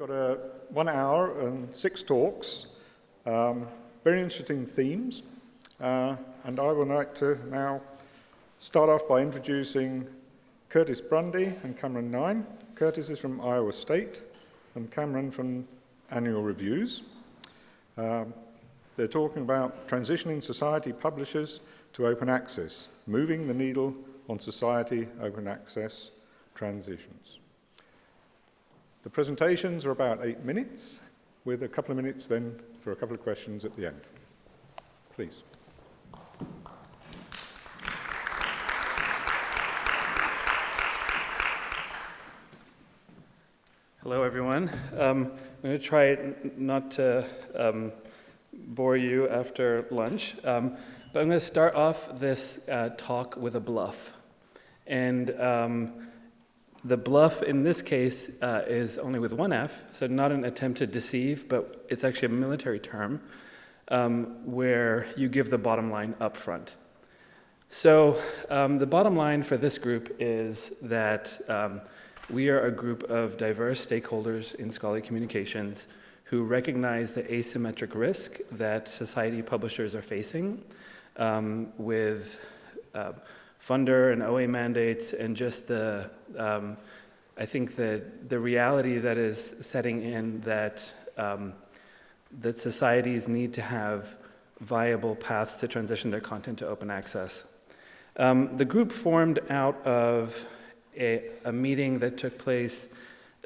got 1 hour and 6 talks, very interesting themes, and I would like to now start off by introducing Curtis Brundy and Kamran Naim. Curtis is from Iowa State, and Kamran from Annual Reviews. They're talking about transitioning society publishers to open access, moving the needle on society open access transitions. The presentations are about 8 minutes, with a couple of minutes then for a couple of questions at the end. Please. Hello, everyone. I'm going to try not to bore you after lunch, but I'm going to start off this talk with a bluff. And the bluff in this case is only with one F, so not an attempt to deceive, but it's actually a military term where you give the bottom line up front. So the bottom line for this group is that we are a group of diverse stakeholders in scholarly communications who recognize the asymmetric risk that society publishers are facing with funder and OA mandates, and just I think that the reality that is setting in that that societies need to have viable paths to transition their content to open access. The group formed out of a meeting that took place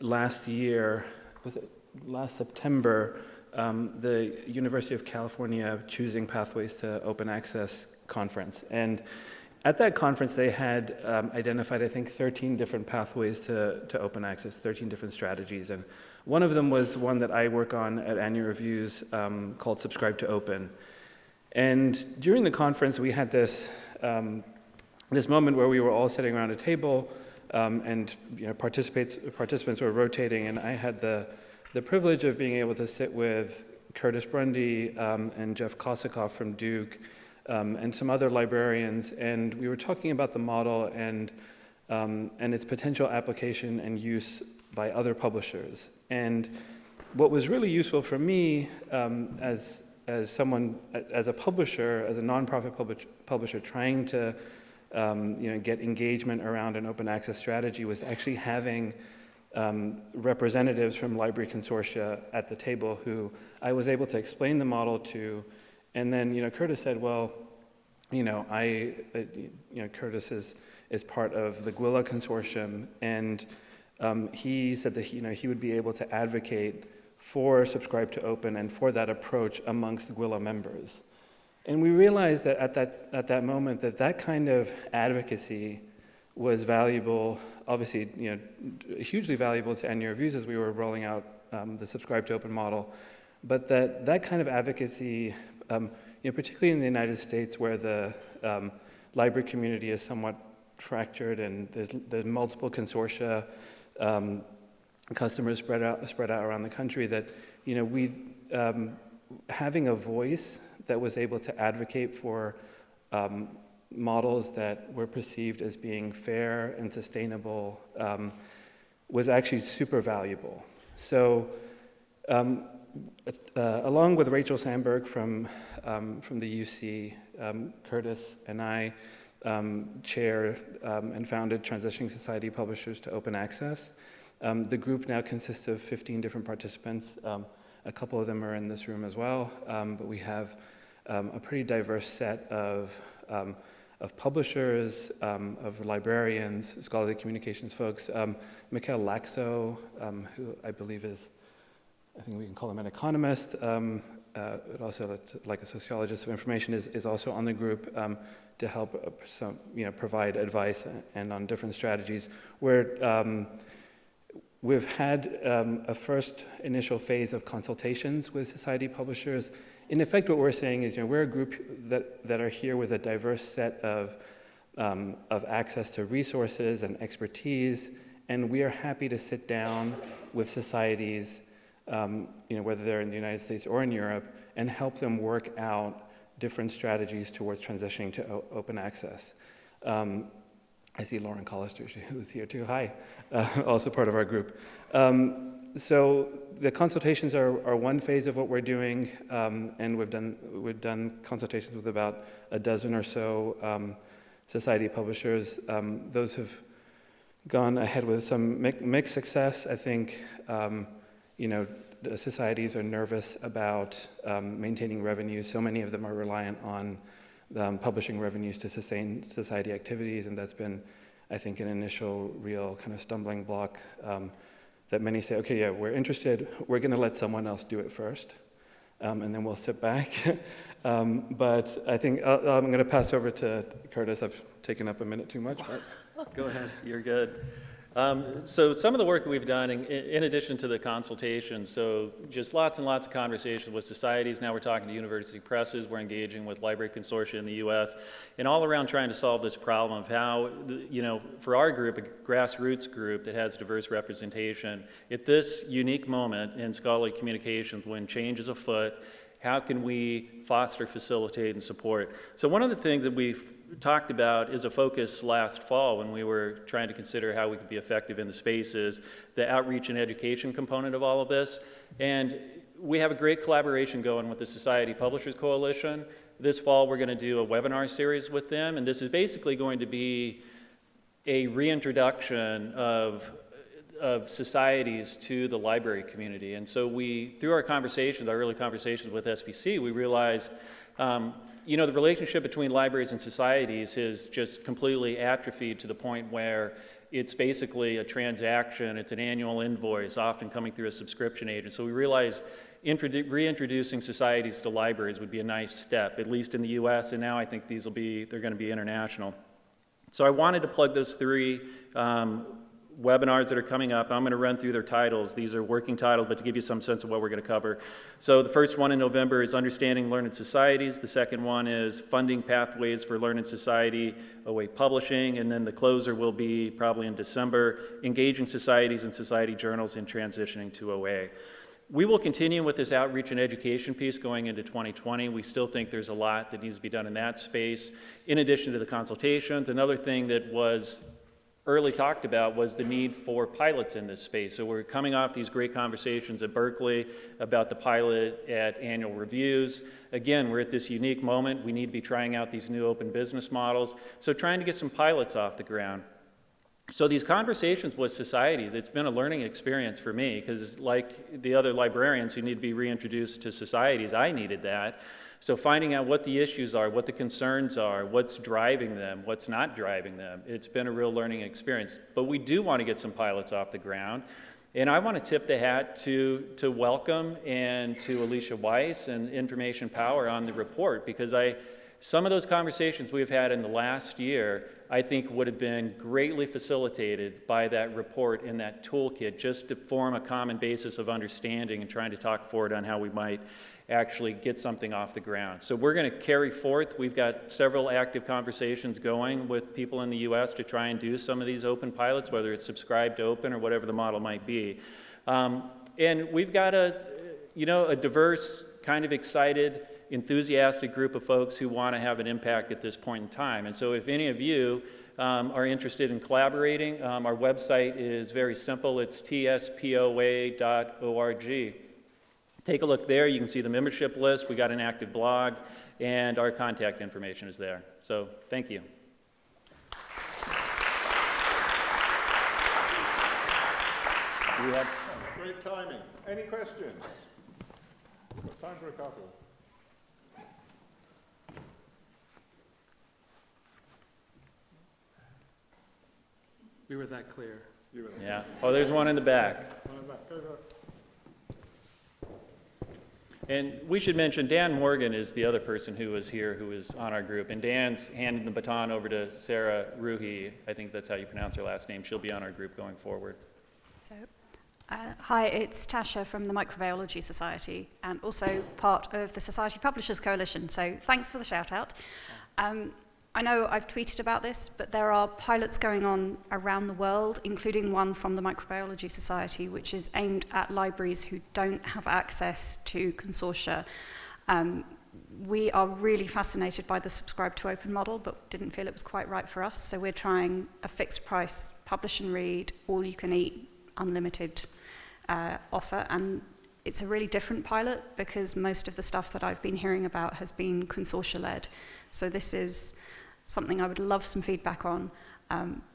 last year, was it last September, the University of California Choosing Pathways to Open Access conference. And at that conference, they had identified, I think, 13 different pathways to open access, 13 different strategies. And one of them was one that I work on at Annual Reviews called Subscribe to Open. And during the conference, we had this moment where we were all sitting around a table and participants were rotating, and I had the privilege of being able to sit with Curtis Brundy and Jeff Kosikoff from Duke, and some other librarians, and we were talking about the model and its potential application and use by other publishers. And what was really useful for me as a publisher, as a nonprofit publisher trying to get engagement around an open access strategy, was actually having representatives from library consortia at the table who I was able to explain the model to. And then, Curtis said, well, Curtis is part of the Gwilla consortium, and he said that he would be able to advocate for Subscribe to Open and for that approach amongst Gwilla members. And we realized that at that moment that kind of advocacy was valuable, obviously, hugely valuable to Annual Reviews as we were rolling out the Subscribe to Open model, but that kind of advocacy, particularly in the United States, where the library community is somewhat fractured and there's multiple consortia, customers spread out around the country, that we having a voice that was able to advocate for models that were perceived as being fair and sustainable was actually super valuable. So along with Rachel Sandberg from the UC, Curtis and I chaired and founded Transitioning Society Publishers to Open Access. The group now consists of 15 different participants. A couple of them are in this room as well, but we have a pretty diverse set of publishers, of librarians, scholarly communications folks. Mikhail Laxo, who I believe is, I think we can call him an economist, but also like a sociologist of information, is also on the group to help provide advice and on different strategies. Where we've had a first initial phase of consultations with society publishers. In effect, what we're saying is, we're a group that are here with a diverse set of access to resources and expertise, and we are happy to sit down with societies, whether they're in the United States or in Europe, and help them work out different strategies towards transitioning to open access. I see Lauren Collister, who's here too. Hi, also part of our group. So the consultations are one phase of what we're doing, and we've done consultations with about a dozen or so society publishers. Those have gone ahead with some mixed success. I think, the societies are nervous about maintaining revenue. So many of them are reliant on publishing revenues to sustain society activities, and that's been, I think, an initial real kind of stumbling block that many say, okay, yeah, we're interested, we're gonna let someone else do it first, and then we'll sit back. But I think I'm gonna pass over to Curtis. I've taken up a minute too much, but go ahead, you're good. So some of the work that we've done, in addition to the consultation, so just lots and lots of conversations with societies. Now we're talking to university presses. We're engaging with library consortia in the U.S. and all around trying to solve this problem of how, for our group, a grassroots group that has diverse representation, at this unique moment in scholarly communications when change is afoot, how can we foster, facilitate, and support? So one of the things that we've talked about is a focus last fall when we were trying to consider how we could be effective in the space is the outreach and education component of all of this. And we have a great collaboration going with the Society Publishers Coalition. This fall we're going to do a webinar series with them, and this is basically going to be a reintroduction of societies to the library community. And so through our conversations, our early conversations with SPC, we realized the relationship between libraries and societies has just completely atrophied to the point where it's basically a transaction, it's an annual invoice, often coming through a subscription agent. So we realized reintroducing societies to libraries would be a nice step, at least in the US, and now I think they're going to be international. So I wanted to plug those three webinars that are coming up. I'm going to run through their titles. These are working titles, but to give you some sense of what we're going to cover. So the first one in November is Understanding Learned Societies. The second one is Funding Pathways for Learned Society, OA Publishing. And then the closer will be probably in December, Engaging Societies and Society Journals in Transitioning to OA. We will continue with this outreach and education piece going into 2020. We still think there's a lot that needs to be done in that space. In addition to the consultations, another thing that was early talked about was the need for pilots in this space. So we're coming off these great conversations at Berkeley about the pilot at annual reviews. Again, we're at this unique moment. We need to be trying out these new open business models. So trying to get some pilots off the ground. So these conversations with societies, it's been a learning experience for me because like the other librarians who need to be reintroduced to societies, I needed that. So finding out what the issues are, what the concerns are, what's driving them, what's not driving them, it's been a real learning experience. But we do want to get some pilots off the ground. And I want to tip the hat to Welcome and to Alicia Weiss and Information Power on the report because some of those conversations we've had in the last year, I think would have been greatly facilitated by that report and that toolkit just to form a common basis of understanding and trying to talk forward on how we might actually get something off the ground. So we're going to carry forth. We've got several active conversations going with people in the US to try and do some of these open pilots, whether it's subscribed to open or whatever the model might be. And we've got a diverse, kind of excited, enthusiastic group of folks who want to have an impact at this point in time. And so if any of you are interested in collaborating, our website is very simple. It's tspoa.org. Take a look there. You can see the membership list. We got an active blog, and our contact information is there. So thank you. Great timing. Any questions? Got time for a couple. we were that clear. Yeah. Oh, there's one in the back. One in the back. Go. And we should mention Dan Morgan is the other person who was here who is on our group. And Dan's handed the baton over to Sarah Ruhi. I think that's how you pronounce her last name. She'll be on our group going forward. So, hi, it's Tasha from the Microbiology Society and also part of the Society Publishers Coalition. So thanks for the shout out. I know I've tweeted about this, but there are pilots going on around the world, including one from the Microbiology Society, which is aimed at libraries who don't have access to consortia. We are really fascinated by the subscribe to open model, but didn't feel it was quite right for us. So we're trying a fixed price, publish and read, all you can eat, unlimited offer, and it's a really different pilot because most of the stuff that I've been hearing about has been consortia-led. So this is something I would love some feedback on,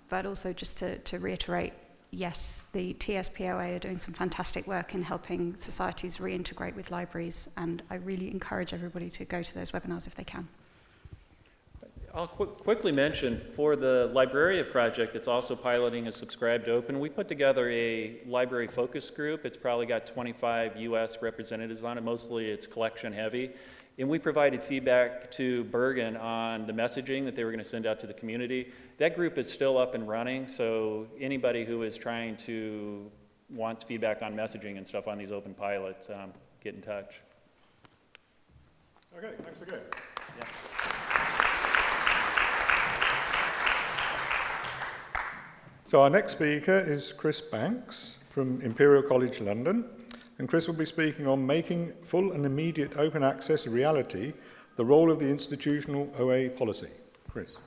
but also just to reiterate, yes, the TSPOA are doing some fantastic work in helping societies reintegrate with libraries, and I really encourage everybody to go to those webinars if they can. I'll quickly mention, for the Libraria project that's also piloting a Subscribe to Open, we put together a library focus group. It's probably got 25 US representatives on it. Mostly it's collection heavy. And we provided feedback to Bergen on the messaging that they were going to send out to the community. That group is still up and running, so anybody who is trying to wants feedback on messaging and stuff on these open pilots, get in touch. Okay, thanks again. Yeah. So our next speaker is Chris Banks from Imperial College London, and Chris will be speaking on making full and immediate open access a reality, the role of the institutional OA policy. Chris.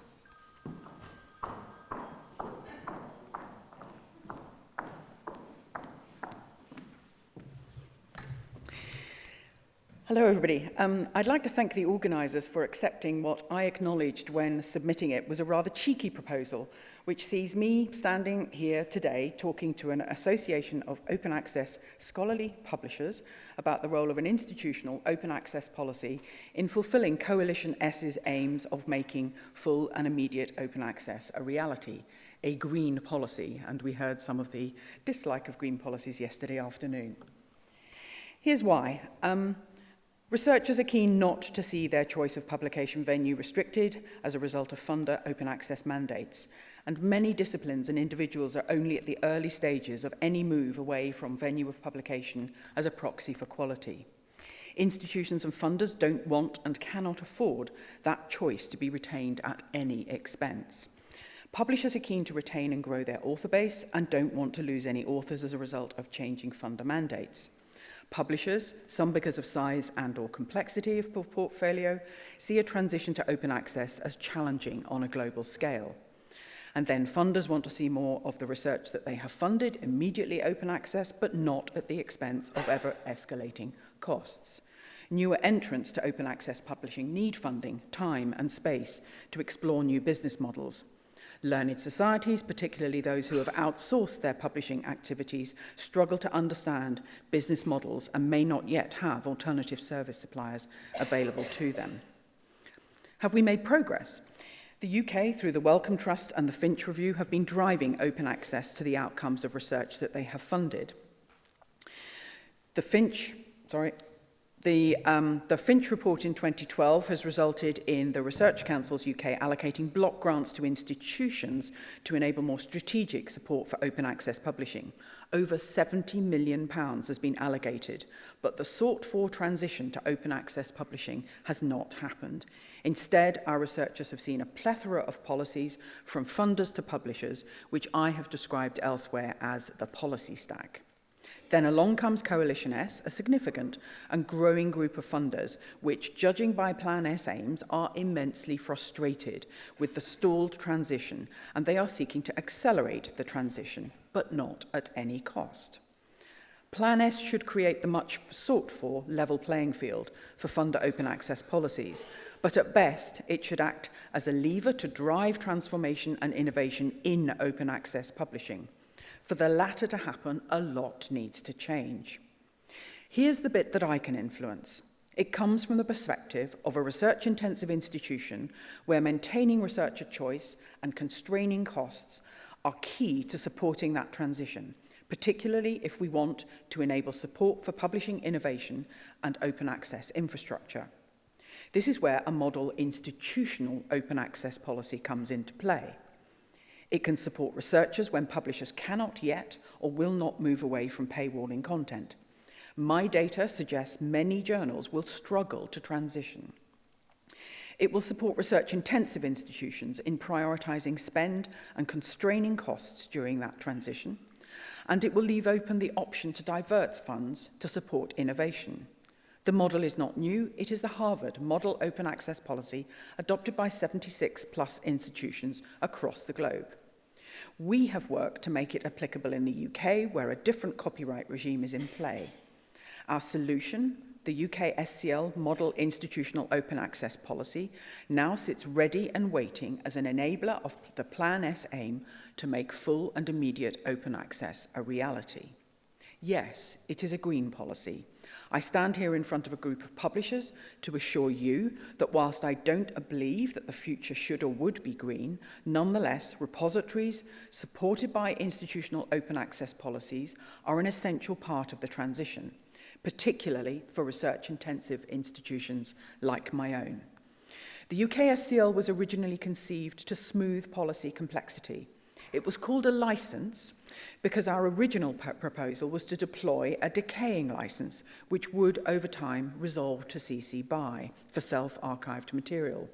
Hello, everybody. I'd like to thank the organisers for accepting what I acknowledged when submitting it was a rather cheeky proposal, which sees me standing here today talking to an association of open access scholarly publishers about the role of an institutional open access policy in fulfilling Coalition S's aims of making full and immediate open access a reality, a green policy, and we heard some of the dislike of green policies yesterday afternoon. Here's why. Researchers are keen not to see their choice of publication venue restricted as a result of funder open access mandates, and many disciplines and individuals are only at the early stages of any move away from venue of publication as a proxy for quality. Institutions and funders don't want and cannot afford that choice to be retained at any expense. Publishers are keen to retain and grow their author base and don't want to lose any authors as a result of changing funder mandates. Publishers, some because of size and/or complexity of portfolio, see a transition to open access as challenging on a global scale. And then funders want to see more of the research that they have funded immediately open access, but not at the expense of ever-escalating costs. Newer entrants to open access publishing need funding, time, and space to explore new business models. Learned societies, particularly those who have outsourced their publishing activities, struggle to understand business models and may not yet have alternative service suppliers available to them. Have we made progress? The UK, through the Wellcome Trust and the Finch Review, have been driving open access to the outcomes of research that they have funded. The Finch report in 2012 has resulted in the Research Council's UK allocating block grants to institutions to enable more strategic support for open access publishing. Over £70 million has been allocated, but the sought-for transition to open access publishing has not happened. Instead, our researchers have seen a plethora of policies from funders to publishers, which I have described elsewhere as the policy stack. Then along comes Coalition S, a significant and growing group of funders, which, judging by Plan S aims, are immensely frustrated with the stalled transition, and they are seeking to accelerate the transition, but not at any cost. Plan S should create the much sought-for level playing field for funder open access policies, but at best, it should act as a lever to drive transformation and innovation in open access publishing. For the latter to happen, a lot needs to change. Here's the bit that I can influence. It comes from the perspective of a research-intensive institution where maintaining researcher choice and constraining costs are key to supporting that transition, particularly if we want to enable support for publishing innovation and open access infrastructure. This is where a model institutional open access policy comes into play. It can support researchers when publishers cannot yet or will not move away from paywalling content. My data suggests many journals will struggle to transition. It will support research-intensive institutions in prioritizing spend and constraining costs during that transition, and it will leave open the option to divert funds to support innovation. The model is not new. It is the Harvard Model Open Access Policy adopted by 76+ institutions across the globe. We have worked to make it applicable in the UK, where a different copyright regime is in play. Our solution, the UK SCL Model Institutional Open Access Policy, now sits ready and waiting as an enabler of the Plan S aim to make full and immediate open access a reality. Yes, it is a green policy. I stand here in front of a group of publishers to assure you that whilst I don't believe that the future should or would be green, nonetheless, repositories supported by institutional open access policies are an essential part of the transition, particularly for research-intensive institutions like my own. The UK SCL was originally conceived to smooth policy complexity. It was called a license because our original proposal was to deploy a decaying license, which would, over time, resolve to CC BY for self-archived material.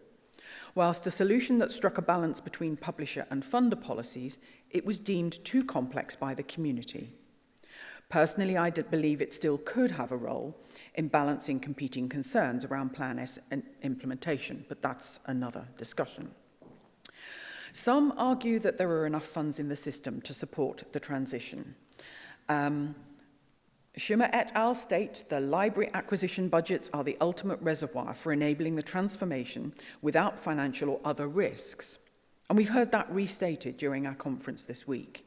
Whilst a solution that struck a balance between publisher and funder policies, it was deemed too complex by the community. Personally, I believe it still could have a role in balancing competing concerns around Plan S and implementation, but that's another discussion. Some argue that there are enough funds in the system to support the transition. Schimmer et al. State the library acquisition budgets are the ultimate reservoir for enabling the transformation without financial or other risks. And we've heard that restated during our conference this week.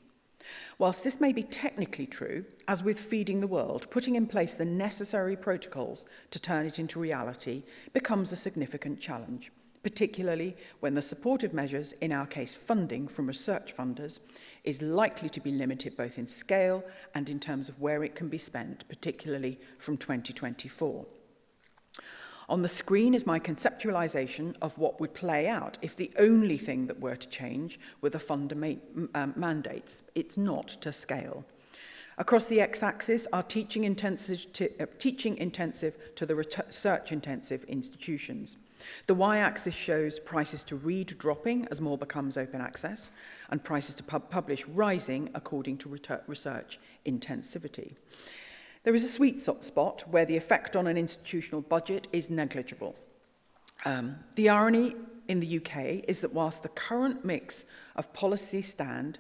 Whilst this may be technically true, as with feeding the world, putting in place the necessary protocols to turn it into reality becomes a significant challenge, particularly when the supportive measures, in our case funding from research funders, is likely to be limited both in scale and in terms of where it can be spent, particularly from 2024. On the screen is my conceptualization of what would play out if the only thing that were to change were the funder mandates. It's not to scale. Across the x-axis are teaching intensive to the research-intensive institutions. The y-axis shows prices to read dropping as more becomes open access, and prices to publish rising according to research intensivity. There is a sweet spot where the effect on an institutional budget is negligible. The irony in the UK is that whilst the current mix of policy stand,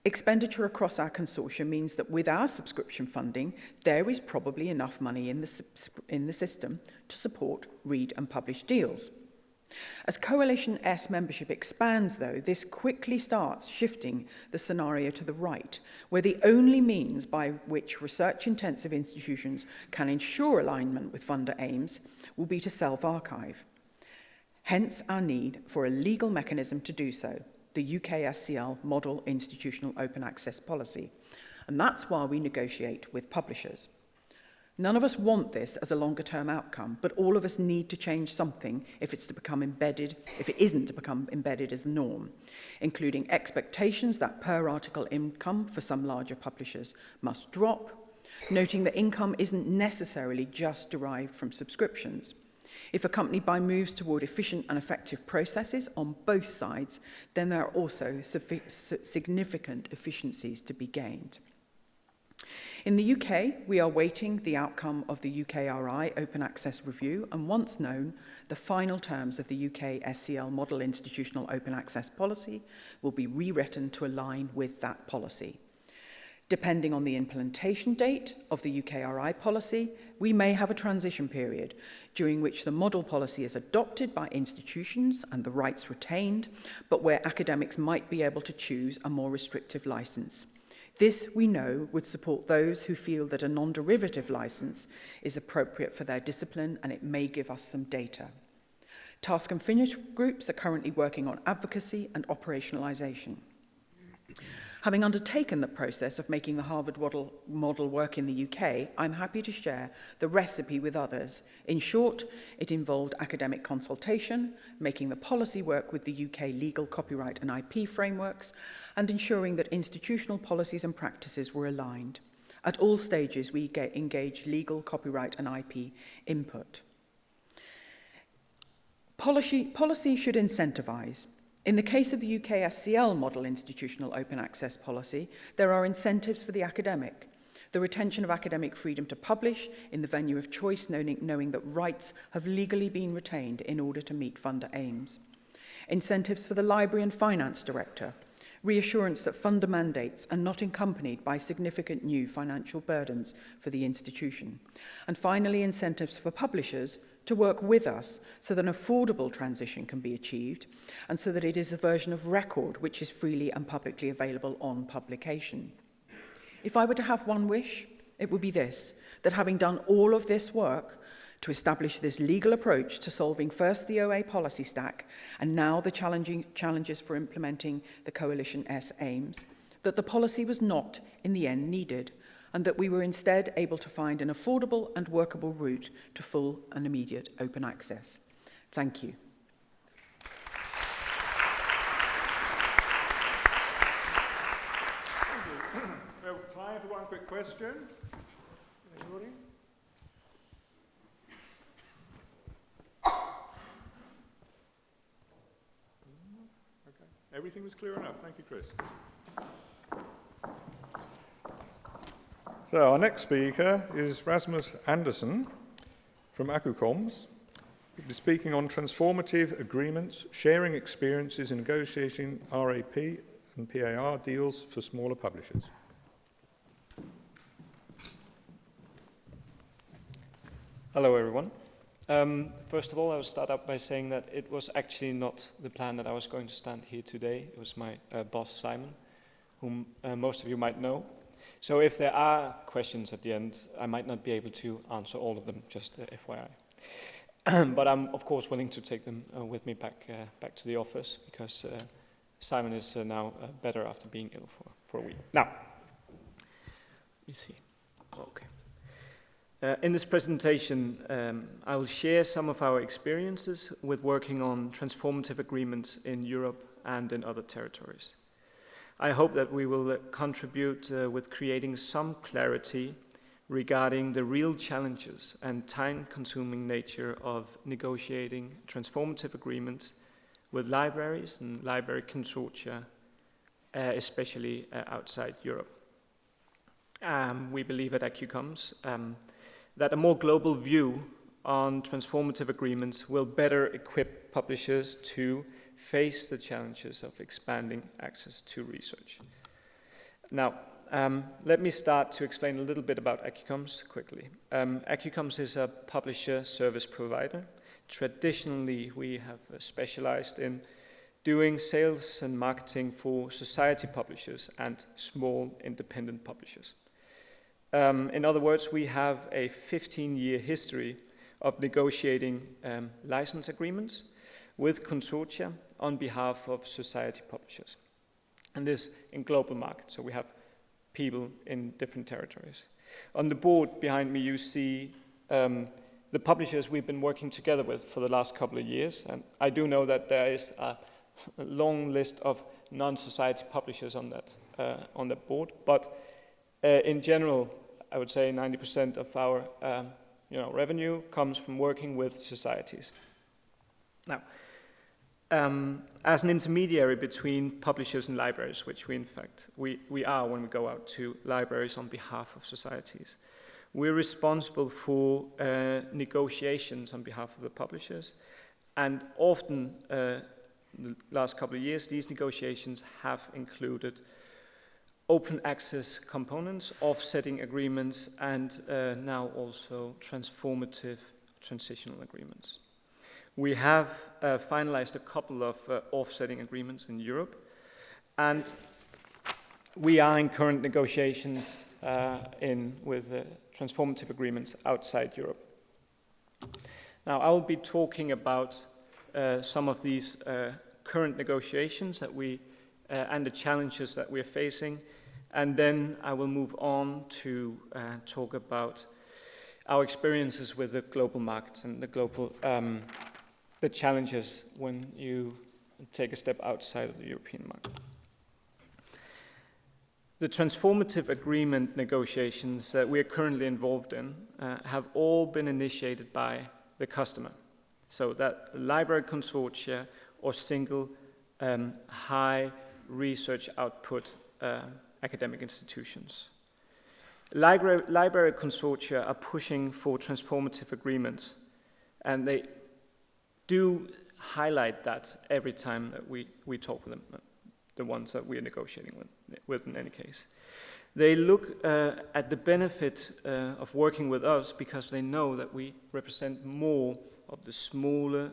expenditure across our consortium means that with our subscription funding, there is probably enough money in the system to support read and publish deals. As Coalition S membership expands, though, this quickly starts shifting the scenario to the right, where the only means by which research-intensive institutions can ensure alignment with funder aims will be to self-archive. Hence our need for a legal mechanism to do so, the UK SCL Model Institutional Open Access Policy. And that's why we negotiate with publishers. None of us want this as a longer-term outcome, but all of us need to change something if it isn't to become embedded as the norm, including expectations that per article income for some larger publishers must drop, noting that income isn't necessarily just derived from subscriptions. If accompanied by moves toward efficient and effective processes on both sides, then there are also significant efficiencies to be gained. In the UK, we are waiting the outcome of the UKRI Open Access Review, and once known, the final terms of the UK SCL Model Institutional Open Access Policy will be rewritten to align with that policy. Depending on the implementation date of the UKRI policy, we may have a transition period during which the model policy is adopted by institutions and the rights retained, but where academics might be able to choose a more restrictive license. This, we know, would support those who feel that a non-derivative license is appropriate for their discipline, and it may give us some data. Task and finish groups are currently working on advocacy and operationalization. Having undertaken the process of making the Harvard model work in the UK, I'm happy to share the recipe with others. In short, it involved academic consultation, making the policy work with the UK legal, copyright and IP frameworks, and ensuring that institutional policies and practices were aligned. At all stages, we engaged legal, copyright and IP input. Policy should incentivize. In the case of the UK SCL Model Institutional Open Access Policy, there are incentives for the academic. The retention of academic freedom to publish in the venue of choice, knowing that rights have legally been retained in order to meet funder aims. Incentives for the library and finance director, reassurance that funder mandates are not accompanied by significant new financial burdens for the institution, and finally, incentives for publishers to work with us so that an affordable transition can be achieved, and so that it is a version of record which is freely and publicly available on publication. If I were to have one wish, it would be this, that having done all of this work to establish this legal approach to solving first the OA policy stack and now the challenges for implementing the Coalition S aims, that the policy was not in the end needed, and that we were instead able to find an affordable and workable route to full and immediate open access. Thank you. We have time for one quick question. Anybody? Okay. Everything was clear enough. Thank you, Chris. So our next speaker is Rasmus Andersen from Accucoms. He'll be speaking on transformative agreements, sharing experiences in negotiating RAP and PAR deals for smaller publishers. Hello, everyone. First of all, I will start out by saying that it was actually not the plan that I was going to stand here today. It was my boss, Simon, whom most of you might know. So if there are questions at the end, I might not be able to answer all of them, just FYI. But I'm, of course, willing to take them with me back to the office, because Simon is now better after being ill for a week. Now, let me see. Okay. In this presentation, I will share some of our experiences with working on transformative agreements in Europe and in other territories. I hope that we will contribute with creating some clarity regarding the real challenges and time-consuming nature of negotiating transformative agreements with libraries and library consortia, especially outside Europe. We believe at Accucoms that a more global view on transformative agreements will better equip publishers to face the challenges of expanding access to research. Now, let me start to explain a little bit about Accucoms quickly. Accucoms is a publisher service provider. Traditionally, we have specialized in doing sales and marketing for society publishers and small independent publishers. In other words, we have a 15-year history of negotiating license agreements with consortia on behalf of society publishers, and this in global markets. So we have people in different territories. On the board behind me, you see the publishers we've been working together with for the last couple of years, and I do know that there is a long list of non-society publishers on that board, but in general, I would say 90% of our revenue comes from working with societies. Now, as an intermediary between publishers and libraries, which we in fact we are when we go out to libraries on behalf of societies, we're responsible for negotiations on behalf of the publishers, and often the last couple of years these negotiations have included open access components, offsetting agreements, and now also transformative transitional agreements. We have finalized a couple of offsetting agreements in Europe, and we are in current negotiations with transformative agreements outside Europe. Now, I will be talking about some of these current negotiations that and the challenges that we're facing, and then I will move on to talk about our experiences with the global markets and the challenges when you take a step outside of the European market. The transformative agreement negotiations that we are currently involved in have all been initiated by the customer, so that library consortia or single high research output academic institutions. Library consortia are pushing for transformative agreements, and they do highlight that every time that we talk with them. the ones that we are negotiating with in any case. They look at the benefit of working with us because they know that we represent more of the smaller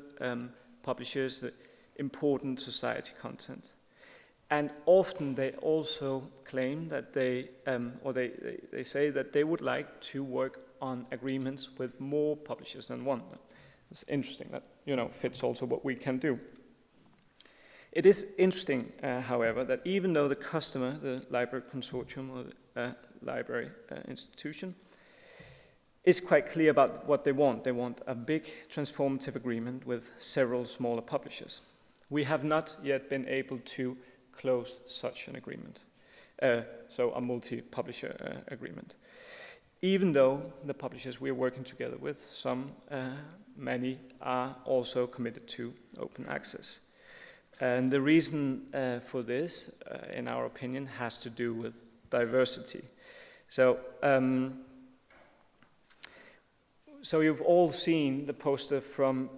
publishers, the important society content. And often they also claim that they say that they would like to work on agreements with more publishers than one. It's interesting, that fits also what we can do. It is interesting, however, that even though the customer, the library consortium or the library institution, is quite clear about what they want a big transformative agreement with several smaller publishers. We have not yet been able to close such an agreement, so a multi-publisher agreement. Even though the publishers we are working together with, many are also committed to open access. And the reason for this, in our opinion, has to do with diversity. So you've all seen the poster from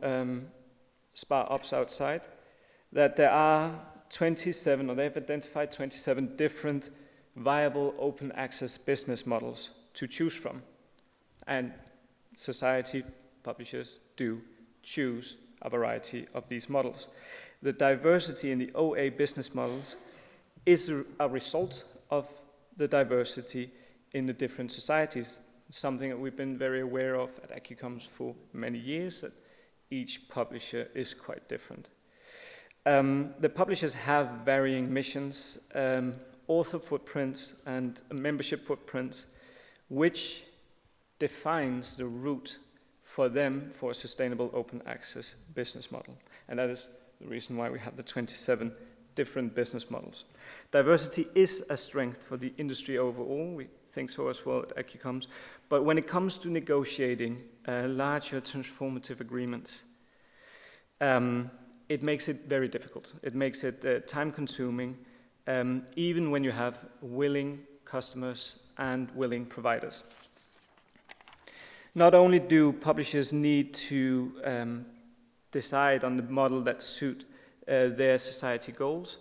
Spar Ops outside, that there are 27, or they've identified 27 different viable open access business models to choose from. And society publishers do choose a variety of these models. The diversity in the OA business models is a result of the diversity in the different societies, something that we've been very aware of at AccuComms for many years, that each publisher is quite different. The publishers have varying missions, author footprints and membership footprints, which defines the route for them for a sustainable open access business model. And that is the reason why we have the 27 different business models. Diversity is a strength for the industry overall. We think so as well at AccuComms. But when it comes to negotiating larger transformative agreements, it makes it very difficult. It makes it time-consuming, even when you have willing customers and willing providers. Not only do publishers need to decide on the model that suit their society goals,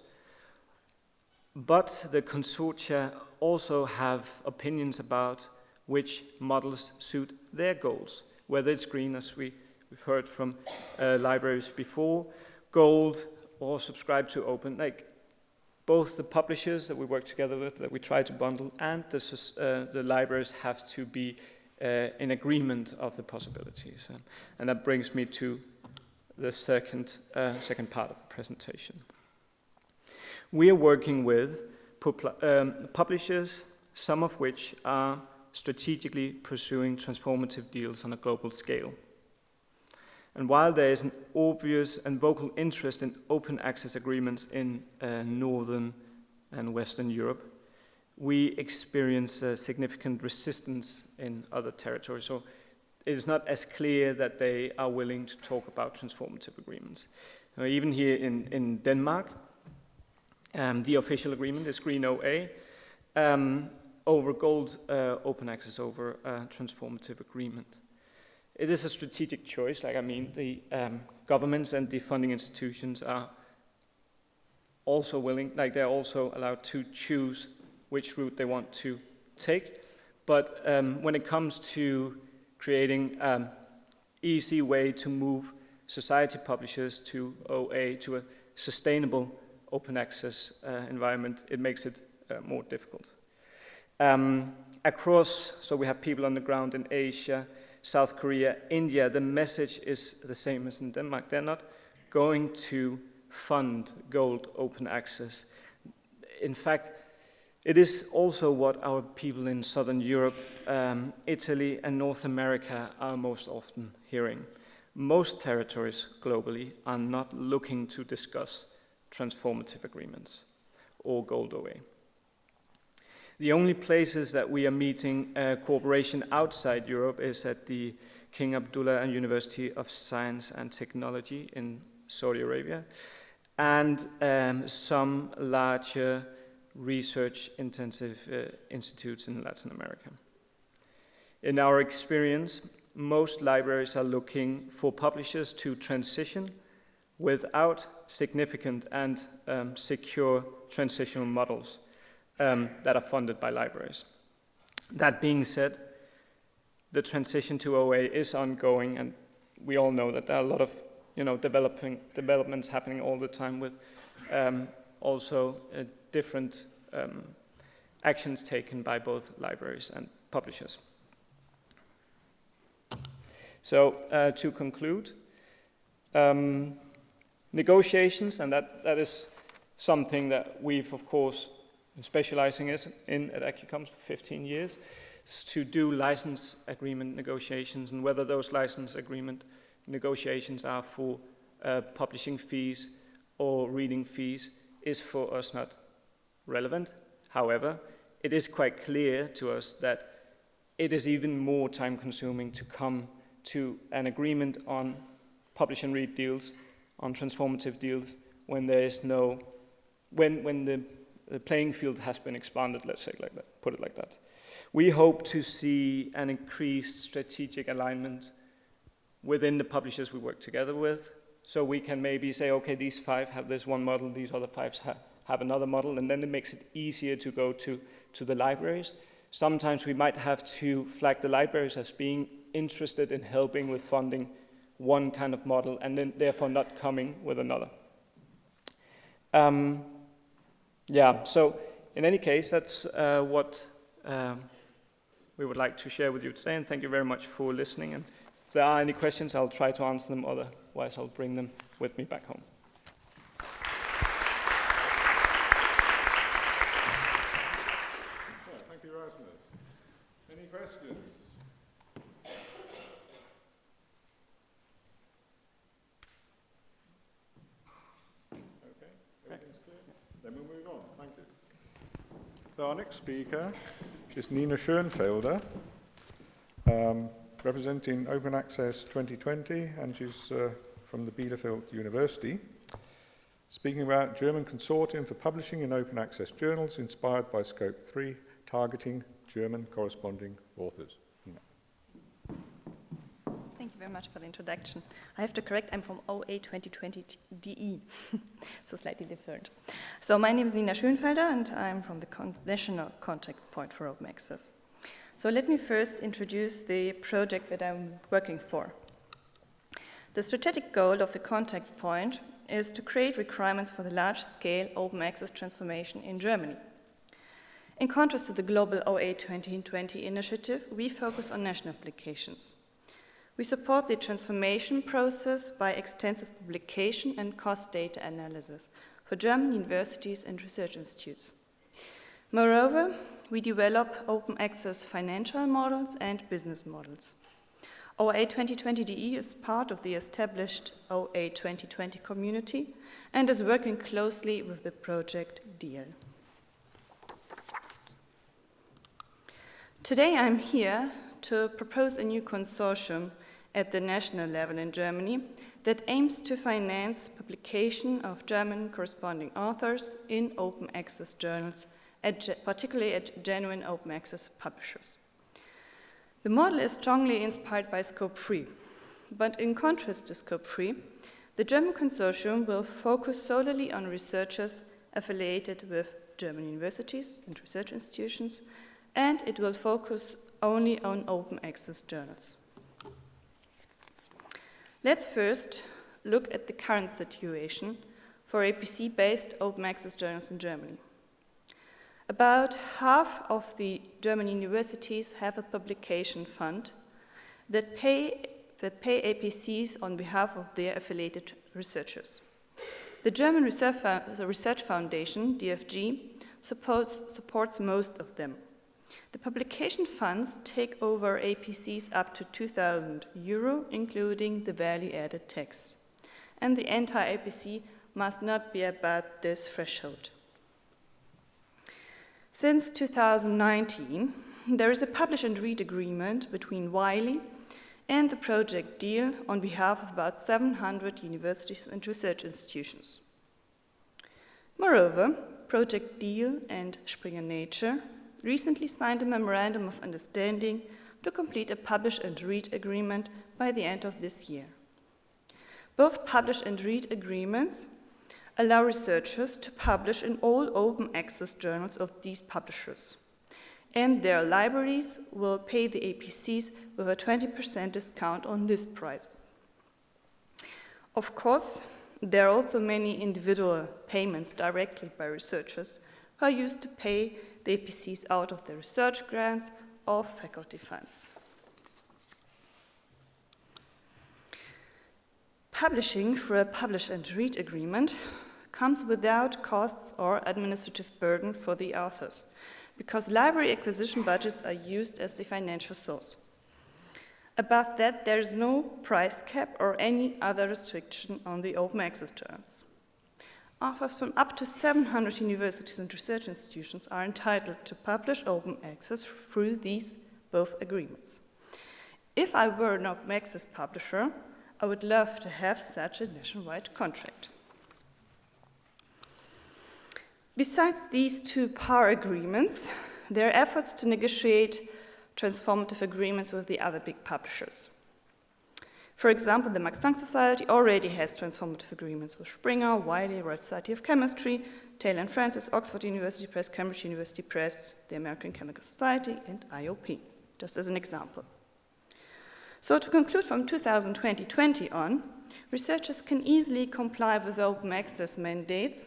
but the consortia also have opinions about which models suit their goals, whether it's green, as we've heard from libraries before, gold, or subscribe to open. Like both the publishers that we work together with, that we try to bundle, and the libraries have to be in agreement of the possibilities. And that brings me to the second part of the presentation. We are working with publishers, some of which are strategically pursuing transformative deals on a global scale. And while there is an obvious and vocal interest in open access agreements in Northern and Western Europe, we experience significant resistance in other territories. So it is not as clear that they are willing to talk about transformative agreements. Even here in Denmark, the official agreement is Green OA, over gold open access over a transformative agreement. It is a strategic choice. The governments and the funding institutions are also willing, they're also allowed to choose which route they want to take. But when it comes to creating an easy way to move society publishers to OA, to a sustainable open access environment, it makes it more difficult. So we have people on the ground in Asia, South Korea, India. The message is the same as in Denmark. They're not going to fund gold open access. In fact, it is also what our people in Southern Europe, Italy, and North America are most often hearing. Most territories globally are not looking to discuss transformative agreements or gold OA. The only places that we are meeting cooperation outside Europe is at the King Abdullah University of Science and Technology in Saudi Arabia, and some larger research-intensive institutes in Latin America. In our experience, most libraries are looking for publishers to transition without significant and secure transitional models that are funded by libraries. That being said, the transition to OA is ongoing, and we all know that there are a lot of developments happening all the time with also different actions taken by both libraries and publishers. So to conclude, negotiations, and that is something that we've, of course, been specializing in at Accucoms for 15 years, is to do license agreement negotiations, and whether those license agreement negotiations are for publishing fees or reading fees is for us not relevant. However, it is quite clear to us that it is even more time-consuming to come to an agreement on publish and read deals, on transformative deals, when there is when the playing field has been expanded, let's say like that, put it like that. We hope to see an increased strategic alignment within the publishers we work together with, so we can maybe say, okay, these 5 have this one model, these other 5 have another model, and then it makes it easier to go to the libraries. Sometimes we might have to flag the libraries as being interested in helping with funding one kind of model, and then therefore not coming with another. So in any case, that's what we would like to share with you today, and thank you very much for listening. And if there are any questions, I'll try to answer them, otherwise I'll bring them with me back home. Thank you, Rasmus. Any questions? Okay, everything's clear? Then we'll move on. Thank you. So our next speaker is Nina Schoenfelder, representing Open Access 2020, and she's from the Bielefeld University, speaking about German Consortium for Publishing in Open Access Journals, inspired by Scope 3, targeting German corresponding authors. Thank you very much for the introduction. I have to correct, I'm from OA 2020 DE, so slightly different. So my name is Nina Schoenfelder, and I'm from the National Contact Point for Open Access. So let me first introduce the project that I'm working for. The strategic goal of the Contact Point is to create requirements for the large-scale open access transformation in Germany. In contrast to the global OA 2020 initiative, we focus on national applications. We support the transformation process by extensive publication and cost data analysis for German universities and research institutes. Moreover, we develop open access financial models and business models. OA 2020 DE is part of the established OA 2020 community and is working closely with the project DEAL. Today I'm here to propose a new consortium at the national level in Germany that aims to finance publication of German corresponding authors in open access journals, particularly at genuine open access publishers. The model is strongly inspired by Scope 3, but in contrast to Scope 3, the German consortium will focus solely on researchers affiliated with German universities and research institutions, and it will focus only on open access journals. Let's first look at the current situation for APC-based open access journals in Germany. About half of the German universities have a publication fund that pay APCs on behalf of their affiliated researchers. The German Research Foundation, DFG, supports most of them. The publication funds take over APCs up to €2,000, including the value-added tax. And the entire APC must not be above this threshold. Since 2019, there is a publish and read agreement between Wiley and the project DEAL on behalf of about 700 universities and research institutions. Moreover, Project DEAL and Springer Nature recently signed a memorandum of understanding to complete a publish and read agreement by the end of this year. Both publish and read agreements allow researchers to publish in all open access journals of these publishers, and their libraries will pay the APCs with a 20% discount on list prices. Of course, there are also many individual payments directly by researchers who are used to pay the APCs out of their research grants or faculty funds. Publishing through a publish and read agreement comes without costs or administrative burden for the authors, because library acquisition budgets are used as the financial source. Above that, there is no price cap or any other restriction on the open access journals. Authors from up to 700 universities and research institutions are entitled to publish open access through these both agreements. If I were an open access publisher, I would love to have such a nationwide contract. Besides these two power agreements, there are efforts to negotiate transformative agreements with the other big publishers. For example, the Max Planck Society already has transformative agreements with Springer, Wiley, Royal Society of Chemistry, Taylor and Francis, Oxford University Press, Cambridge University Press, the American Chemical Society, and IOP, just as an example. So to conclude, from 2020 on, researchers can easily comply with open access mandates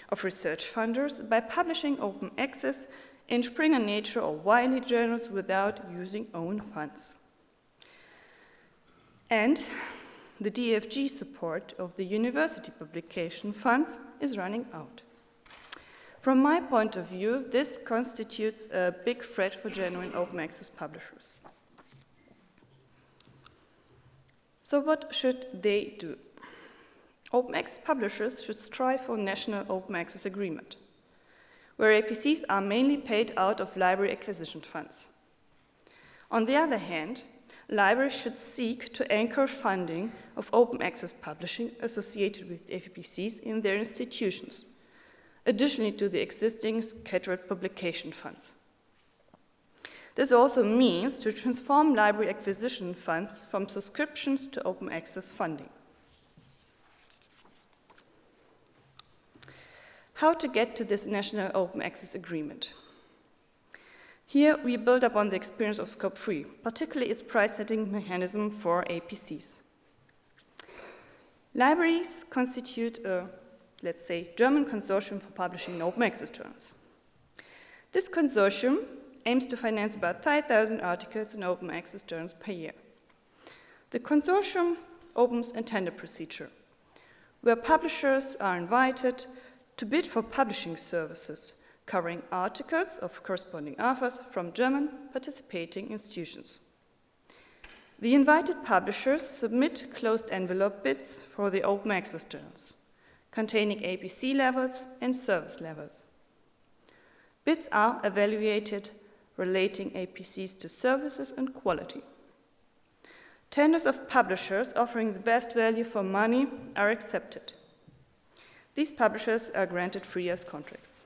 of research funders by publishing open access in Springer, Nature, or Wiley journals without using own funds. And the DFG support of the university publication funds is running out. From my point of view, this constitutes a big threat for genuine open access publishers. So what should they do? Open access publishers should strive for a national open access agreement, where APCs are mainly paid out of library acquisition funds. On the other hand, libraries should seek to anchor funding of open access publishing associated with APCs in their institutions, additionally to the existing scattered publication funds. This also means to transform library acquisition funds from subscriptions to open access funding. How to get to this national open access agreement? Here we build upon the experience of Scope 3, particularly its price-setting mechanism for APCs. Libraries constitute a, let's say, German consortium for publishing in open access journals. This consortium aims to finance about 5,000 articles in open access journals per year. The consortium opens a tender procedure, where publishers are invited to bid for publishing services covering articles of corresponding authors from German participating institutions. The invited publishers submit closed envelope bids for the open access journals, containing APC levels and service levels. Bids are evaluated relating APCs to services and quality. Tenders of publishers offering the best value for money are accepted. These publishers are granted 3 years contracts.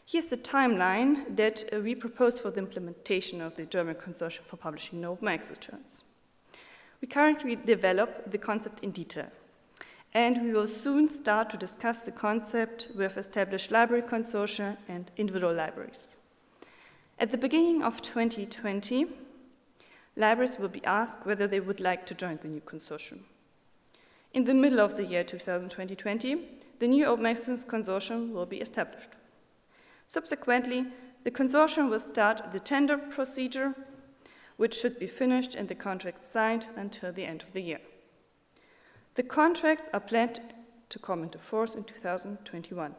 Here's the timeline that we propose for the implementation of the German Consortium for Publishing in Open Access Journals. We currently develop the concept in detail, and we will soon start to discuss the concept with established library consortia and individual libraries. At the beginning of 2020, libraries will be asked whether they would like to join the new consortium. In the middle of the year 2020, the new Open Access Consortium will be established. Subsequently, the consortium will start the tender procedure, which should be finished and the contract signed until the end of the year. The contracts are planned to come into force in 2021.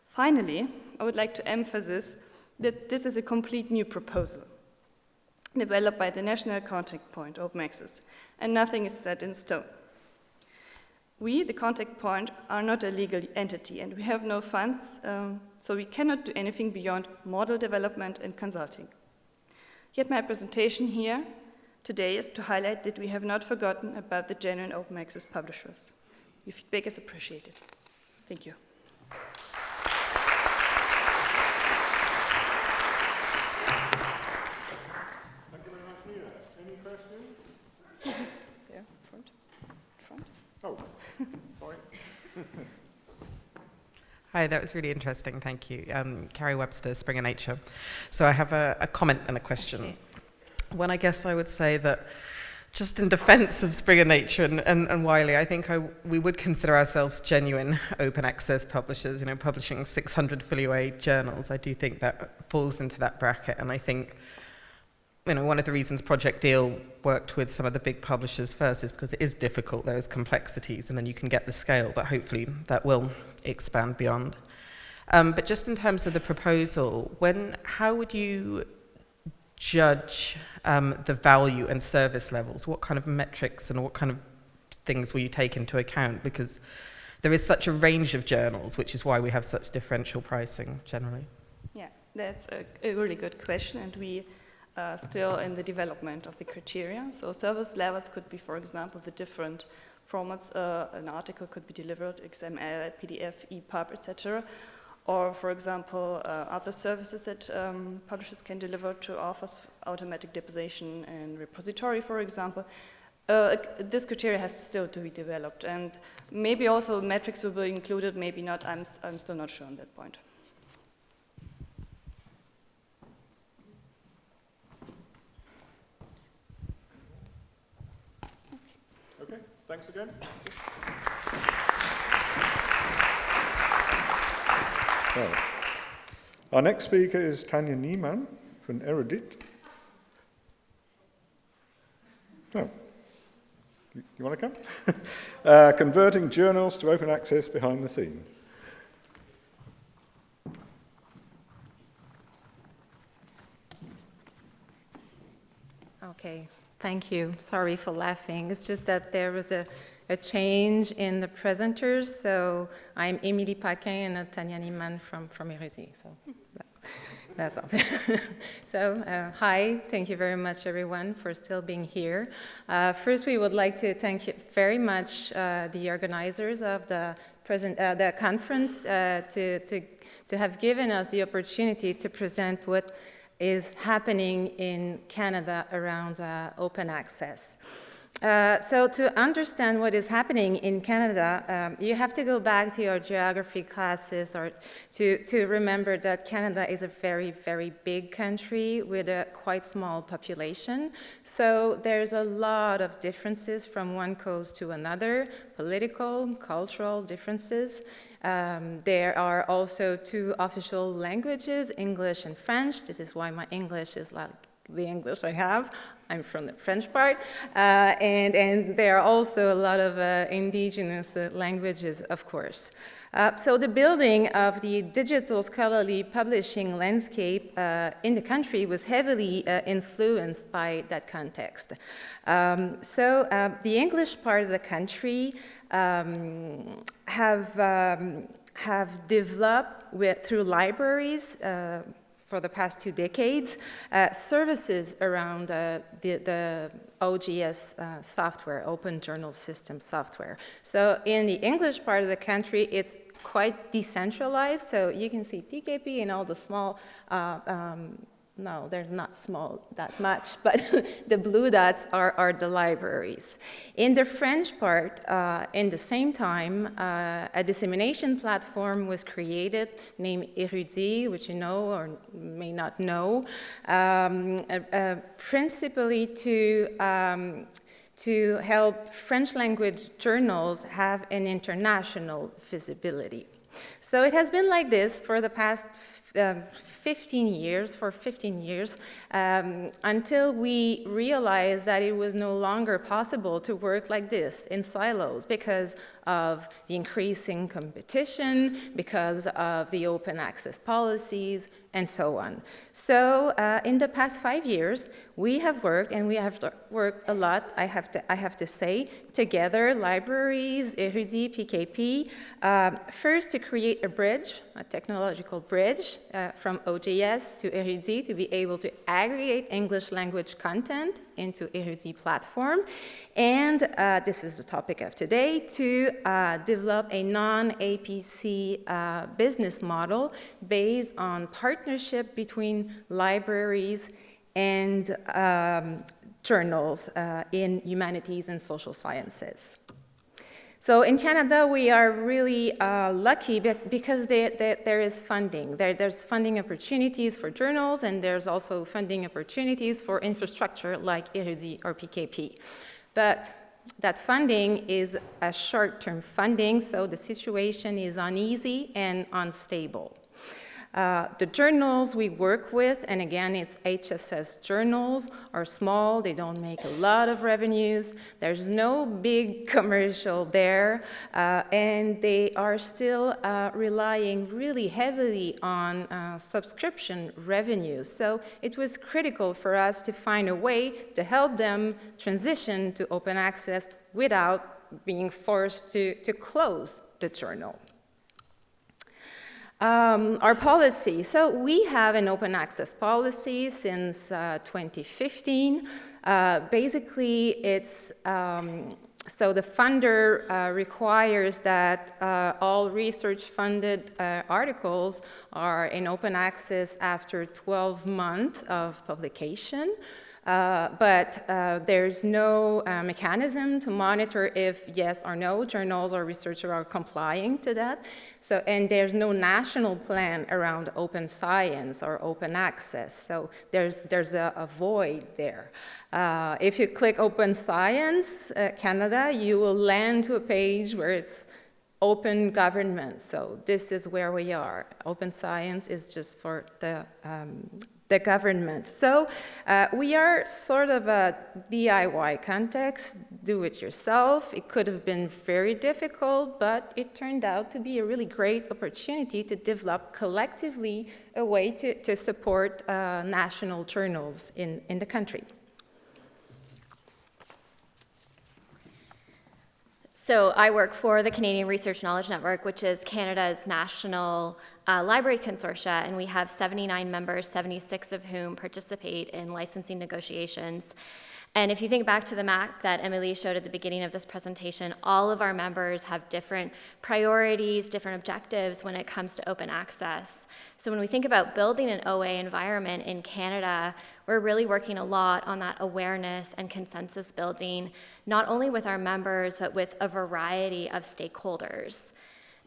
Finally, I would like to emphasize that this is a complete new proposal, developed by the National Contact Point Open Access, and nothing is set in stone. We, the Contact Point, are not a legal entity, and we have no funds, so we cannot do anything beyond model development and consulting. Yet my presentation here today is to highlight that we have not forgotten about the genuine open access publishers. Your feedback is appreciated. Thank you. Hi, that was really interesting, thank you. Carrie Webster, Springer Nature. So I have a comment and a question. Okay. One, I guess I would say that just in defense of Springer Nature and Wiley, I think we would consider ourselves genuine open access publishers, you know, publishing 600 fully away journals. I do think that falls into that bracket, and I think, you know, one of the reasons Project Deal worked with some of the big publishers first is because it is difficult, there is complexities, and then you can get the scale, but hopefully that will expand beyond. But just in terms of the proposal, how would you judge the value and service levels? What kind of metrics and what kind of things will you take into account? Because there is such a range of journals, which is why we have such differential pricing generally. Yeah, that's a really good question, and we still in the development of the criteria. So service levels could be, for example, the different formats. An article could be delivered, XML, PDF, EPUB, etc. Or, for example, other services that publishers can deliver to authors, automatic deposition and repository, for example. This criteria has still to be developed, and maybe also metrics will be included, maybe not. I'm still not sure on that point. Okay, thanks again. Well, our next speaker is Tanja Niemann from Erudit. Oh, you want to come? Converting journals to open access behind the scenes. Okay, thank you. Sorry for laughing. It's just that there was a change in the presenters, so I'm Émilie Paquin and Tanja Niemann from Erudit, so that's all. So, hi, thank you very much, everyone, for still being here. First, we would like to thank you very much the organizers of the conference to have given us the opportunity to present what is happening in Canada around open access. So to understand what is happening in Canada, you have to go back to your geography classes or to remember that Canada is a very, very big country with a quite small population. So there's a lot of differences from one coast to another, political, cultural differences. There are also two official languages, English and French. This is why my English is like the English I have. I'm from the French part. And there are also a lot of indigenous languages, of course. So the building of the digital scholarly publishing landscape in the country was heavily influenced by that context. So the English part of the country have developed through libraries for the past 2 decades, services around the OJS software, Open Journal System software. So in the English part of the country, it's quite decentralized. So you can see PKP and all the small, no, they're not small that much, but the blue dots are the libraries. In the French part, in the same time, a dissemination platform was created named Erudit, which you know or may not know, principally to help French language journals have an international visibility. So it has been like this for the past 15 years, until we realized that it was no longer possible to work like this in silos because of the increasing competition, because of the open access policies, and so on. So in the past 5 years, we have worked, and we have worked a lot, I have to say, together, libraries, Erudit, PKP, first to create a bridge, a technological bridge from OJS to Erudit to be able to aggregate English language content into Erudit platform. And this is the topic of today, to develop a non-APC business model based on partnership between libraries and journals in humanities and social sciences. So in Canada, we are really lucky because there is funding. There's funding opportunities for journals, and there's also funding opportunities for infrastructure like Érudit or PKP. But that funding is a short-term funding, so the situation is uneasy and unstable. The journals we work with, and again, it's HSS journals, are small. They don't make a lot of revenues. There's no big commercial there, and they are still relying really heavily on subscription revenues. So it was critical for us to find a way to help them transition to open access without being forced to close the journal. Our policy. So we have an open access policy since 2015. Basically, it's so the funder requires that all research-funded articles are in open access after 12 months of publication. But there's no mechanism to monitor if yes or no journals or researchers are complying to that. So, and there's no national plan around open science or open access. So there's a void there. If you click Open Science Canada, you will land to a page where it's open government. So this is where we are. Open science is just for the government. So we are sort of a DIY context, do it yourself. It could have been very difficult, but it turned out to be a really great opportunity to develop collectively a way to support national journals in the country. So I work for the Canadian Research Knowledge Network, which is Canada's national library consortia, and we have 79 members, 76 of whom participate in licensing negotiations. And if you think back to the map that Emily showed at the beginning of this presentation, all of our members have different priorities, different objectives when it comes to open access. So when we think about building an OA environment in Canada, we're really working a lot on that awareness and consensus building, not only with our members, but with a variety of stakeholders.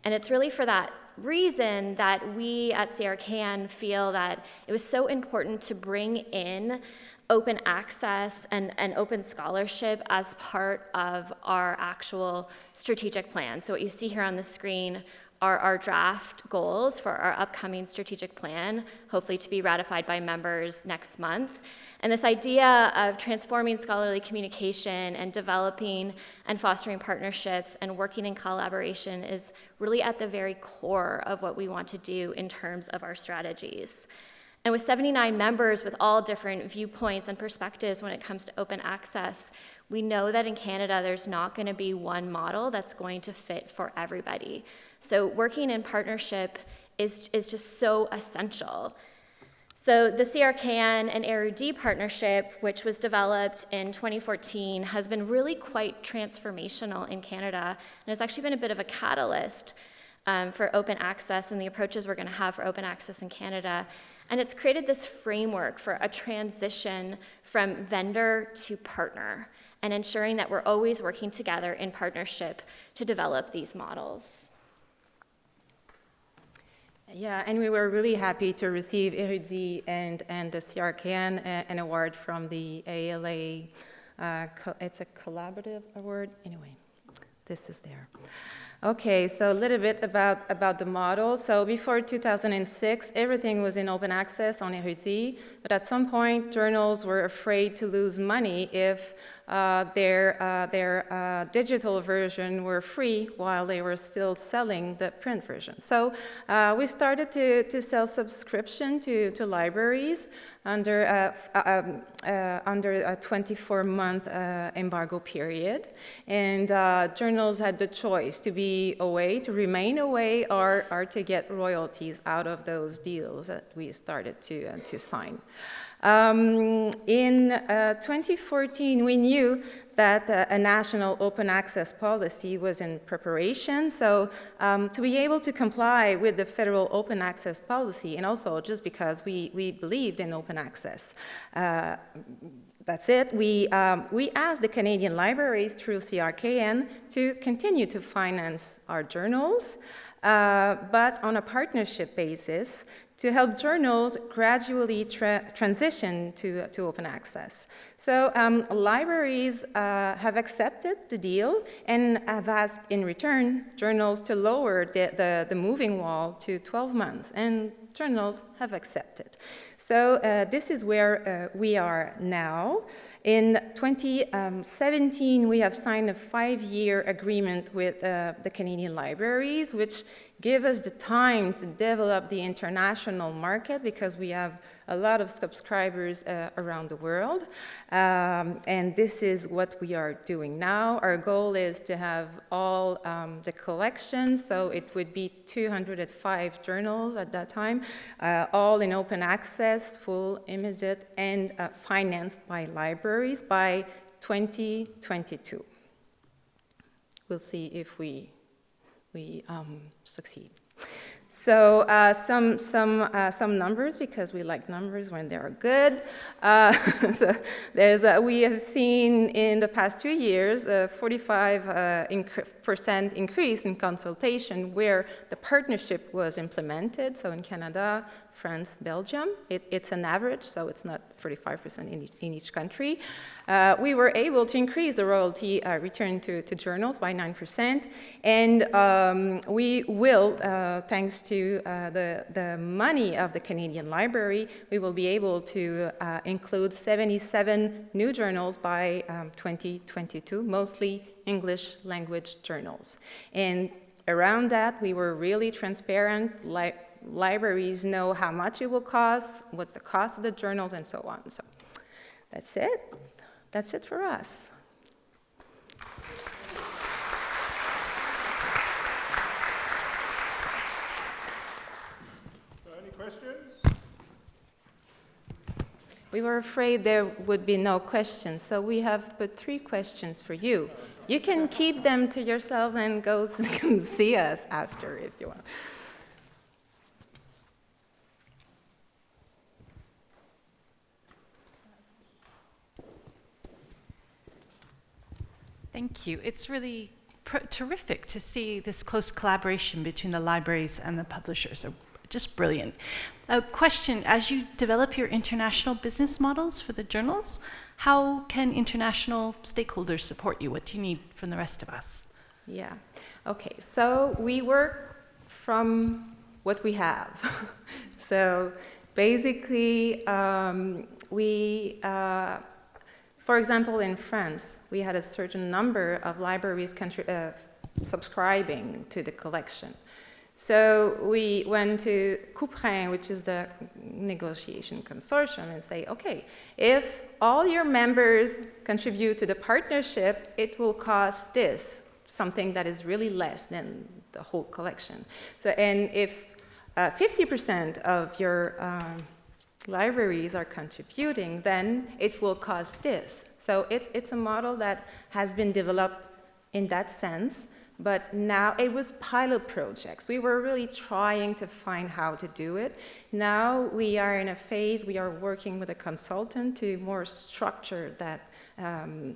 And it's really for that reason that we at CRCAN feel that it was so important to bring in open access and open scholarship as part of our actual strategic plan. So what you see here on the screen are our draft goals for our upcoming strategic plan, hopefully to be ratified by members next month. And this idea of transforming scholarly communication and developing and fostering partnerships and working in collaboration is really at the very core of what we want to do in terms of our strategies. And with 79 members with all different viewpoints and perspectives when it comes to open access, we know that in Canada there's not going to be one model that's going to fit for everybody. So working in partnership is just so essential. So the CRCAN and Érudit partnership, which was developed in 2014, has been really quite transformational in Canada, and has actually been a bit of a catalyst for open access and the approaches we're going to have for open access in Canada. And it's created this framework for a transition from vendor to partner, and ensuring that we're always working together in partnership to develop these models. Yeah, and we were really happy to receive Érudit and the CRCAN an award from the ALA. It's a collaborative award. Anyway, this is there. Okay, so a little bit about the model. So before 2006, everything was in open access on Érudit, but at some point, journals were afraid to lose money if their digital version were free while they were still selling the print version. So we started to sell subscription to libraries under a 24-month embargo period. And journals had the choice to be away, to remain away, or to get royalties out of those deals that we started to sign. In 2014, we knew that a national open access policy was in preparation. So to be able to comply with the federal open access policy, and also just because we believed in open access, that's it. We asked the Canadian libraries through CRKN to continue to finance our journals, but on a partnership basis, to help journals gradually transition to open access. So libraries have accepted the deal and have asked in return journals to lower the moving wall to 12 months, and journals have accepted. So this is where we are now. In 2017, we have signed a 5-year agreement with the Canadian libraries, which give us the time to develop the international market, because we have a lot of subscribers around the world. And this is what we are doing now. Our goal is to have all the collections, so it would be 205 journals at that time, all in open access, full, immediate, and financed by libraries by 2022. We'll see if we succeed. So some numbers, because we like numbers when they are good. So we have seen in the past 2 years a 45% increase in consultation where the partnership was implemented. So in Canada, France, Belgium, it's an average, so it's not 45% in each country. We were able to increase the royalty return to journals by 9%, and we will, thanks to the money of the Canadian Library, we will be able to include 77 new journals by 2022, mostly English language journals. And around that, we were really transparent. Libraries know how much it will cost, what's the cost of the journals, and so on. So that's it. That's it for us. Any questions? We were afraid there would be no questions, so we have put 3 questions for you. You can keep them to yourselves and go see us after if you want. Thank you. It's really terrific to see this close collaboration between the libraries and the publishers. So just brilliant. A question, as you develop your international business models for the journals, how can international stakeholders support you? What do you need from the rest of us? Yeah. Okay, so we work from what we have. So basically, for example, in France, we had a certain number of libraries subscribing to the collection. So we went to Cooperative, which is the negotiation consortium, and say, okay, if all your members contribute to the partnership, it will cost this, something that is really less than the whole collection. So, and if 50% of your libraries are contributing, then it will cost this. So it's a model that has been developed in that sense, but now it was pilot projects. We were really trying to find how to do it. Now we are in a phase, we are working with a consultant to more structure that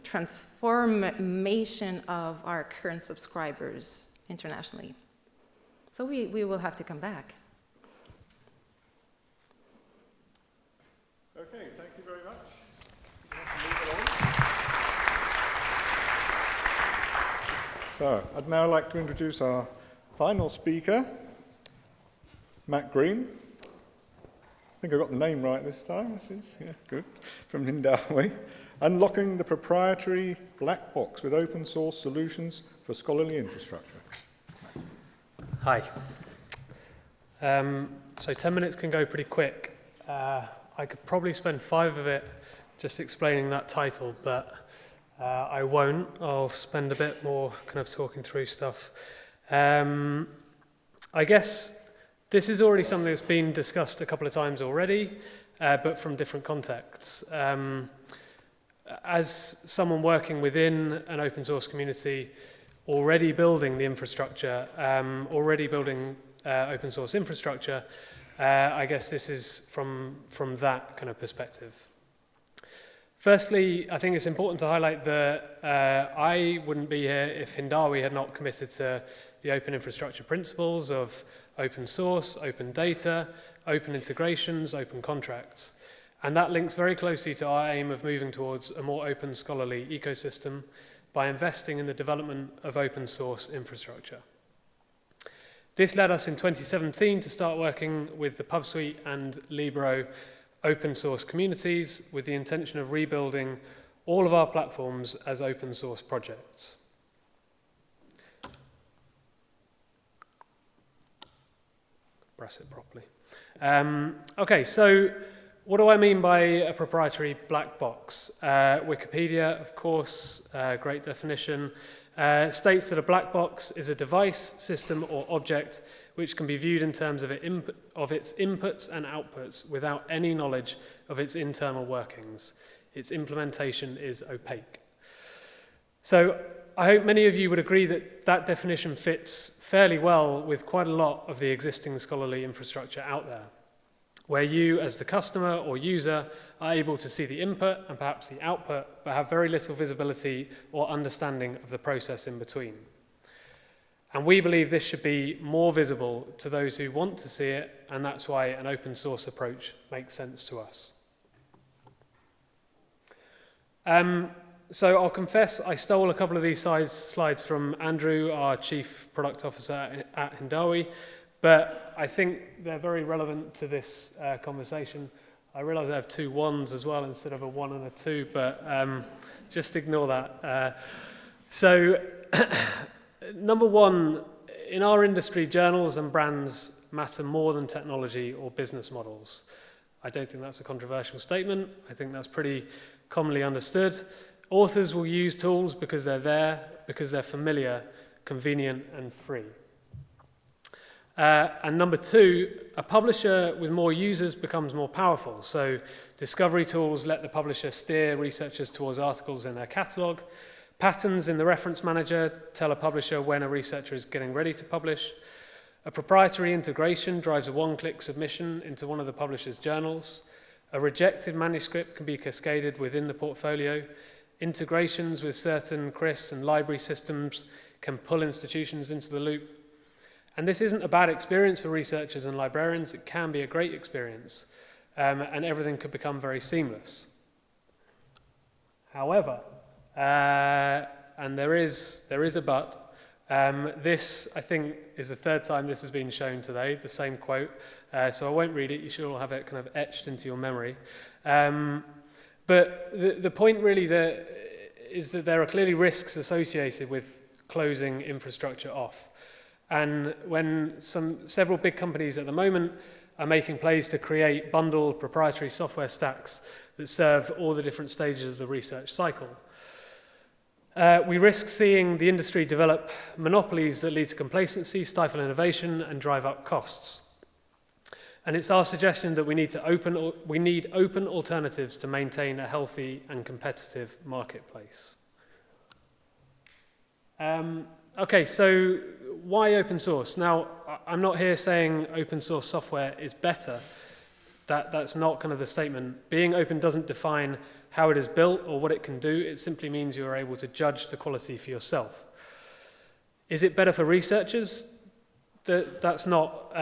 transformation of our current subscribers internationally. So we will have to come back. Okay, thank you very much. So, I'd now like to introduce our final speaker, Matt Green. I think I got the name right this time, yeah, good, from Hindawi. Unlocking the proprietary black box with open source solutions for scholarly infrastructure. Hi. So 10 minutes can go pretty quick. I could probably spend 5 of it just explaining that title, but I won't. I'll spend a bit more kind of talking through stuff. I guess this is already something that's been discussed a couple of times already, but from different contexts. as someone working within an open source community, already building the infrastructure, already building open source infrastructure, I guess this is from that kind of perspective. Firstly, I think it's important to highlight that I wouldn't be here if Hindawi had not committed to the open infrastructure principles of open source, open data, open integrations, open contracts. And that links very closely to our aim of moving towards a more open scholarly ecosystem by investing in the development of open source infrastructure. This led us in 2017 to start working with the PubSuite and Libro open source communities with the intention of rebuilding all of our platforms as open source projects. Press it properly. Okay, so what do I mean by a proprietary black box? Wikipedia, of course, great definition, states that a black box is a device, system, or object which can be viewed in terms of its inputs and outputs without any knowledge of its internal workings. Its implementation is opaque. So I hope many of you would agree that that definition fits fairly well with quite a lot of the existing scholarly infrastructure out there, where you, as the customer or user, are able to see the input and perhaps the output, but have very little visibility or understanding of the process in between. And we believe this should be more visible to those who want to see it, and that's why an open source approach makes sense to us. So I'll confess I stole a couple of these slides from Andrew, our Chief Product Officer at Hindawi, but I think they're very relevant to this conversation. I realize I have two ones as well instead of a 1 and a 2, but just ignore that. So number one, in our industry, journals and brands matter more than technology or business models. I don't think that's a controversial statement. I think that's pretty commonly understood. Authors will use tools because they're there, because they're familiar, convenient, and free. And number two, a publisher with more users becomes more powerful. So discovery tools let the publisher steer researchers towards articles in their catalog. Patterns in the reference manager tell a publisher when a researcher is getting ready to publish. A proprietary integration drives a one-click submission into one of the publisher's journals. A rejected manuscript can be cascaded within the portfolio. Integrations with certain CRIS and library systems can pull institutions into the loop. And this isn't a bad experience for researchers and librarians. It can be a great experience, and everything could become very seamless. However, and there is a but, this, I think, is the third time this has been shown today, the same quote, so I won't read it. You should all have it kind of etched into your memory. But the point really is that there are clearly risks associated with closing infrastructure off. And when several big companies at the moment are making plays to create bundled proprietary software stacks that serve all the different stages of the research cycle, we risk seeing the industry develop monopolies that lead to complacency, stifle innovation, and drive up costs. And it's our suggestion that we need open alternatives to maintain a healthy and competitive marketplace. Okay, so why open source? Now, I'm not here saying open source software is better. That's not kind of the statement. Being open doesn't define how it is built or what it can do. It simply means you are able to judge the quality for yourself. Is it better for researchers? That's not,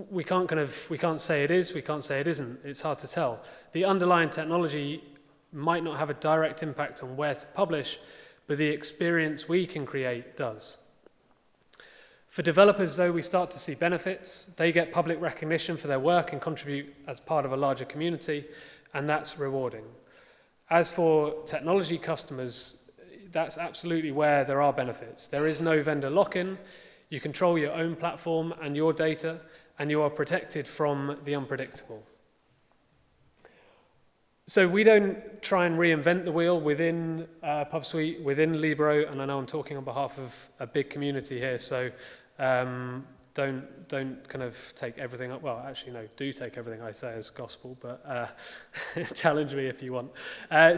we can't say it is, we can't say it isn't. It's hard to tell. The underlying technology might not have a direct impact on where to publish, but the experience we can create does. For developers, though, we start to see benefits. They get public recognition for their work and contribute as part of a larger community, and that's rewarding. As for technology customers, that's absolutely where there are benefits. There is no vendor lock-in. You control your own platform and your data, and you are protected from the unpredictable. So we don't try and reinvent the wheel within PubSuite, within Libro, and I know I'm talking on behalf of a big community here, so don't kind of take everything up. Well, actually, no, do take everything I say as gospel, but challenge me if you want.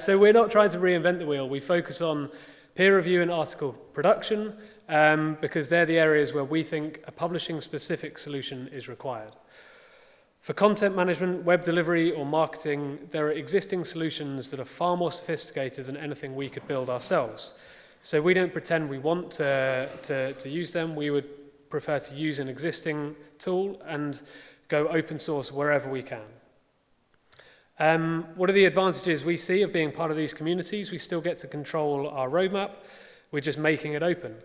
So we're not trying to reinvent the wheel. We focus on peer review and article production because they're the areas where we think a publishing-specific solution is required. For content management, web delivery, or marketing, there are existing solutions that are far more sophisticated than anything we could build ourselves. So we don't pretend we want to use them. We would prefer to use an existing tool and go open source wherever we can. What are the advantages we see of being part of these communities? We still get to control our roadmap. We're just making it open.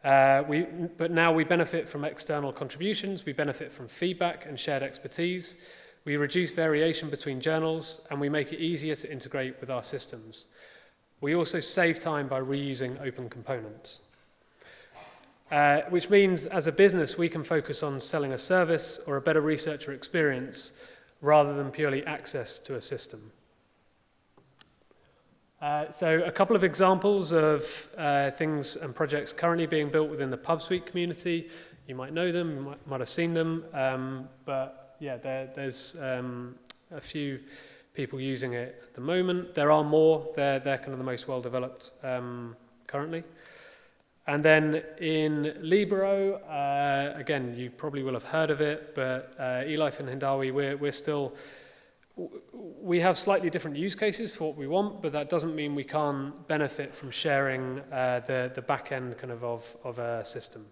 But now we benefit from external contributions, we benefit from feedback and shared expertise, we reduce variation between journals, and we make it easier to integrate with our systems. We also save time by reusing open components. Which means, as a business, we can focus on selling a service or a better researcher experience rather than purely access to a system. So a couple of examples of things and projects currently being built within the PubSuite community. You might know them, you might have seen them, but yeah, there's a few people using it at the moment. There are more, they're kind of the most well-developed currently. And then in Libero, again, you probably will have heard of it, but Elif and Hindawi, we have slightly different use cases for what we want, but that doesn't mean we can't benefit from sharing the back end kind of a system.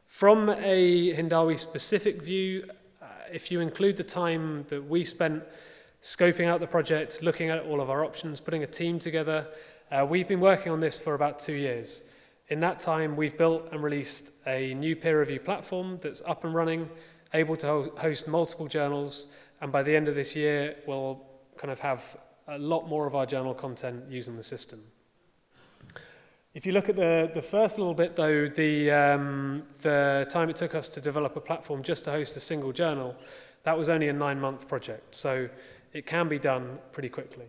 From a Hindawi specific view, if you include the time that we spent scoping out the project, looking at all of our options, putting a team together, we've been working on this for about 2 years. In that time, we've built and released a new peer review platform that's up and running, able to host multiple journals, and by the end of this year, we'll kind of have a lot more of our journal content using the system. If you look at the first little bit, though, the time it took us to develop a platform just to host a single journal, that was only a 9-month project, so it can be done pretty quickly.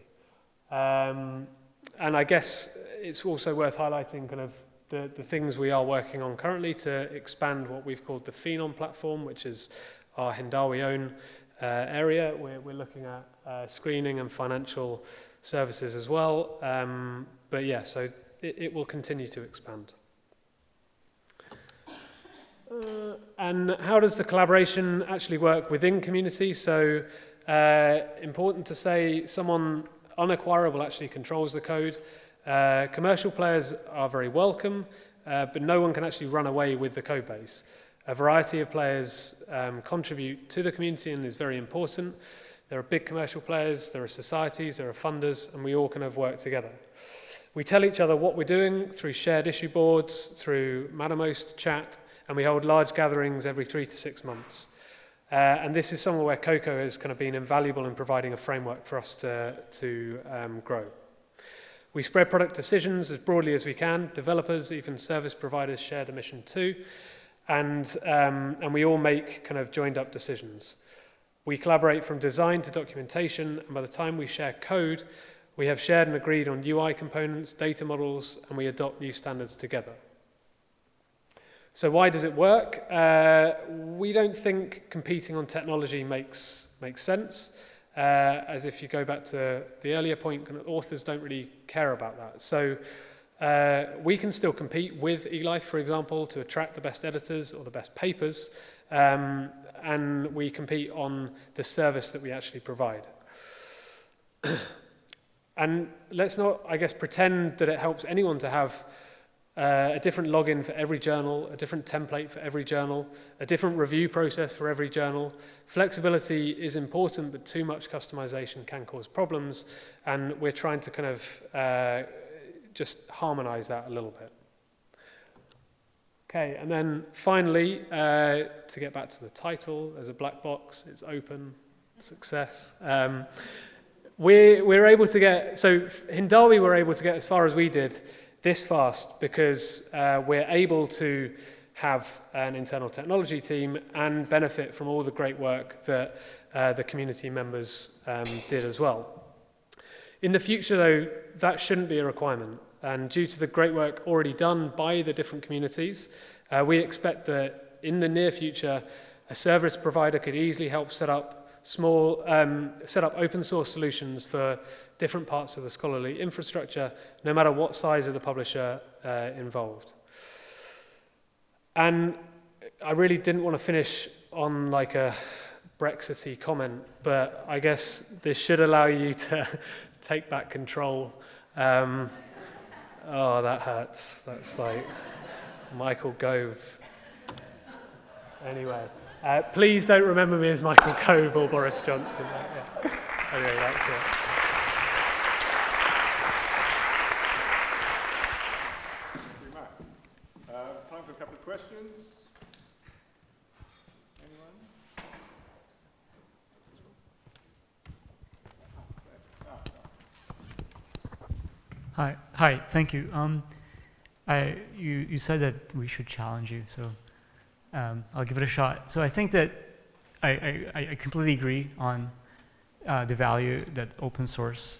And I guess it's also worth highlighting kind of the things we are working on currently to expand what we've called the Phenom platform, which is our Hindawi own area. We're looking at screening and financial services as well. But yeah, so it will continue to expand. And how does the collaboration actually work within communities? So important to say, someone unacquirable actually controls the code. Commercial players are very welcome, but no one can actually run away with the code base. A variety of players contribute to the community and is very important. There are big commercial players, there are societies, there are funders, and we all kind of work together. We tell each other what we're doing through shared issue boards, through Mattermost chat, and we hold large gatherings every 3 to 6 months. And this is somewhere where Cocoa has kind of been invaluable in providing a framework for us to grow. We spread product decisions as broadly as we can. Developers, even service providers share the mission too. And we all make kind of joined up decisions. We collaborate from design to documentation, and by the time we share code, we have shared and agreed on UI components, data models, and we adopt new standards together. So why does it work? We don't think competing on technology makes sense. As if you go back to the earlier point, authors don't really care about that. So we can still compete with Elif, for example, to attract the best editors or the best papers, and we compete on the service that we actually provide. And let's not, I guess, pretend that it helps anyone to have a different login for every journal, a different template for every journal, a different review process for every journal. Flexibility is important, but too much customization can cause problems, and we're trying to kind of just harmonize that a little bit. Okay, and then finally, to get back to the title, there's a black box, it's open, success. We're able to get, so Hindawi were able to get as far as we did this fast because we're able to have an internal technology team and benefit from all the great work that the community members did as well. In the future, though, that shouldn't be a requirement. And due to the great work already done by the different communities, we expect that in the near future, a service provider could easily help set up open source solutions for different parts of the scholarly infrastructure, no matter what size of the publisher involved. And I really didn't want to finish on like a Brexity comment, but I guess this should allow you to take back control. Oh, that hurts. That's like Michael Gove. Anyway, please don't remember me as Michael Gove or Boris Johnson. Yeah. Okay, that's it. Time for a couple of questions. Anyone? Hi. Thank you. You said that we should challenge you, so I'll give it a shot. So I think that I completely agree on the value that open source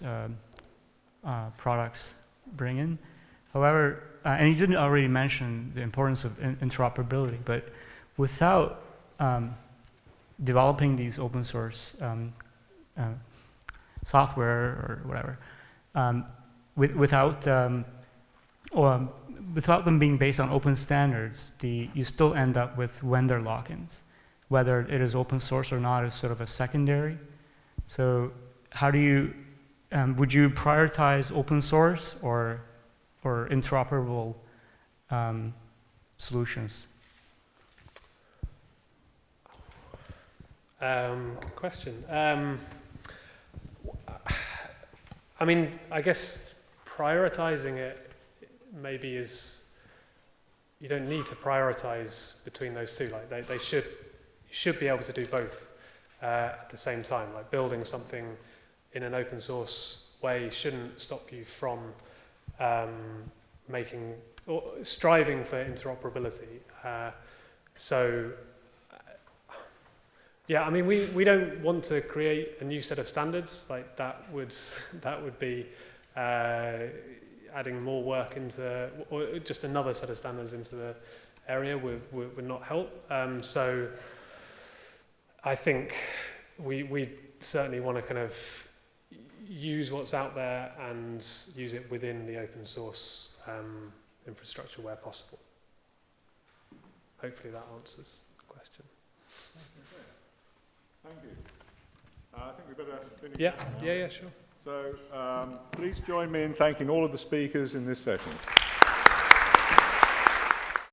products bring in. However, and you didn't already mention the importance of interoperability, but without developing these open source software or whatever, without them being based on open standards, you still end up with vendor lock-ins. Whether it is open source or not is sort of a secondary. So how do you, would you prioritize open source or interoperable solutions? Good question. I mean, I guess prioritizing it maybe is, you don't need to prioritize between those two. Like they should, you should be able to do both at the same time. Like building something in an open source way shouldn't stop you from making or striving for interoperability. Yeah, I mean, we don't want to create a new set of standards. Like that would be adding more work into, or just another set of standards into the area would not help. So I think we certainly want to kind of use what's out there and use it within the open source infrastructure where possible. Hopefully that answers the question. Thank you. I think we better finish. Yeah, sure. So please join me in thanking all of the speakers in this session.